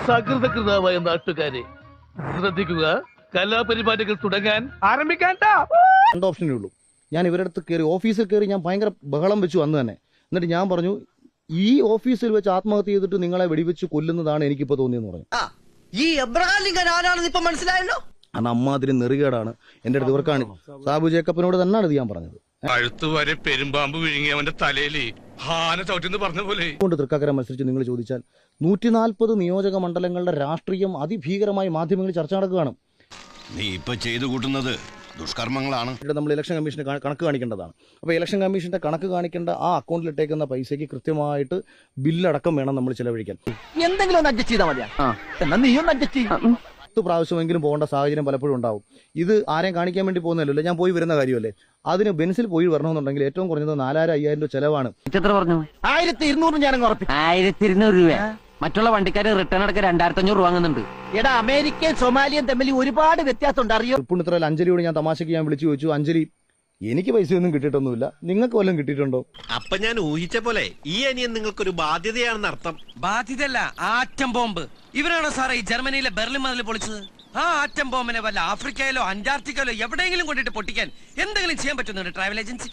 സകൃതകൃതാവായ നാട്ടുകാരെ ശ്രദ്ധിക്കുക, കലാപരിപാടികൾ തുടങ്ങാൻ ആരംഭിക്കാൻ. രണ്ട് ഓപ്ഷനേ ഉള്ളൂ. ഞാൻ ഇവരുടെ അടുത്ത് കയറി, ഓഫീസിൽ കയറി ഞാൻ ഭയങ്കര ബഹളം വെച്ചു അന്ന് തന്നെ. എന്നിട്ട് ഞാൻ പറഞ്ഞു, ഈ ഓഫീസിൽ വെച്ച് ആത്മഹത്യ ചെയ്തിട്ട് നിങ്ങളെ വെടിവെച്ച് കൊല്ലുന്നതാണ് എനിക്കിപ്പോ തോന്നിയെന്ന് പറഞ്ഞു. ഈ എബ്രഹാം ലിങ്കൻ ആരാണെന്ന് ഇപ്പൊ മനസ്സിലായല്ലോ. അന്ന് അമ്മാതിരി നെറുകേടാണ് എന്റെ അടുത്ത്. ഇവർക്കാണ് സാബു ജേക്കബിനോട് തന്നെയാണ് ഇത് ഞാൻ പറഞ്ഞത്. കഴുത്തുവരെ പെരുമ്പാമ്പ് വിഴുങ്ങി അവന്റെ തലയിൽ ഹാന ചവിട്ടിന്ന് പറഞ്ഞ പോലെ. കൊണ്ട് തൃക്കാക്കര മത്സരിച്ച് നിങ്ങൾ ചോദിച്ചാൽ 140 നിയോജക മണ്ഡലങ്ങളുടെ രാഷ്ട്രീയം അതിഭീകരമായി മാധ്യമങ്ങളിൽ ചർച്ച നടക്കുകയാണ്. നീ ഇപ്പൊ ചെയ്തു കൂട്ടുന്നത് ദുഷ്കർമ്മങ്ങളാണ്. നമ്മൾ ഇലക്ഷൻ കമ്മീഷന് കണക്ക് കാണിക്കേണ്ടതാണ്. അപ്പോൾ ഇലക്ഷൻ കമ്മീഷന്റെ കണക്ക് കാണിക്കേണ്ട ആ അക്കൗണ്ടിൽ ഇട്ടേക്കുന്ന പൈസയ്ക്ക് കൃത്യമായിട്ട് ബില്ലടക്കം വേണം നമ്മൾ ചെലവഴിക്കാൻ. എന്തെങ്കിലും ഒന്ന് അഡ്ജസ്റ്റ് ചെയ്താൽ മതിയാ. എന്നാ നീ ഒന്ന് അഡ്ജസ്റ്റ് ചെയ്യും. 10 പ്രാവശ്യമെങ്കിലും പോകേണ്ട സാഹചര്യം പലപ്പോഴും ഉണ്ടാവും. ഇത് ആരെയും കാണിക്കാൻ വേണ്ടി പോകുന്നല്ലോ, ഞാൻ പോയി വരുന്ന കാര്യമല്ലേ. അതിന് ബെൻസിൽ പോയി വരണമെന്നുണ്ടെങ്കിൽ ഏറ്റവും കുറഞ്ഞത് 4000-5000 രൂപ ചെലവാണ്. എത്ര പറഞ്ഞു? 1200 ഞാനങ്ങ് ഉറപ്പിക്കും. 1200 രൂപ. മറ്റുള്ള വണ്ടിക്കാര് റിട്ടേൺ അടക്കം 2500 രൂപ വാങ്ങുന്നുണ്ട്. എടാ, അമേരിക്കയും സൊമാലിയും തമ്മിൽ ഒരുപാട് വ്യത്യാസമുണ്ട്, അറിയോ? തൃപ്പൂണിത്തുറയിൽ അഞ്ജലിയോട് ഞാൻ തമാശയ്ക്ക് ഞാൻ വിളിച്ചു ചോദിച്ചു, അഞ്ജലി എനിക്ക് പൈസയൊന്നും കിട്ടിയിട്ടൊന്നുമില്ല, നിങ്ങൾക്ക് വല്ലതും കിട്ടിയിട്ടുണ്ടോ? അപ്പൊ ഞാൻ ഊഹിച്ച പോലെ ഈ അനിയൻ നിങ്ങൾക്കൊരു ബാധ്യതയാണെന്ന് അർത്ഥം. ബാധ്യതയല്ല, ആറ്റം ബോംബ്. ഇവരാണോ സാറേ ഈ ജർമ്മനിയിലെ ബെർലിൻ മതിൽ പൊളിച്ചത്? ആ ആറ്റം ബോംബിനെ വല്ല ആഫ്രിക്കയിലോ അന്റാർട്ടിക്കയിലോ എവിടെയെങ്കിലും കൊണ്ടിട്ട് പൊട്ടിക്കാൻ എന്തെങ്കിലും ചെയ്യാൻ പറ്റുന്നുണ്ട് ട്രാവൽ ഏജൻസി?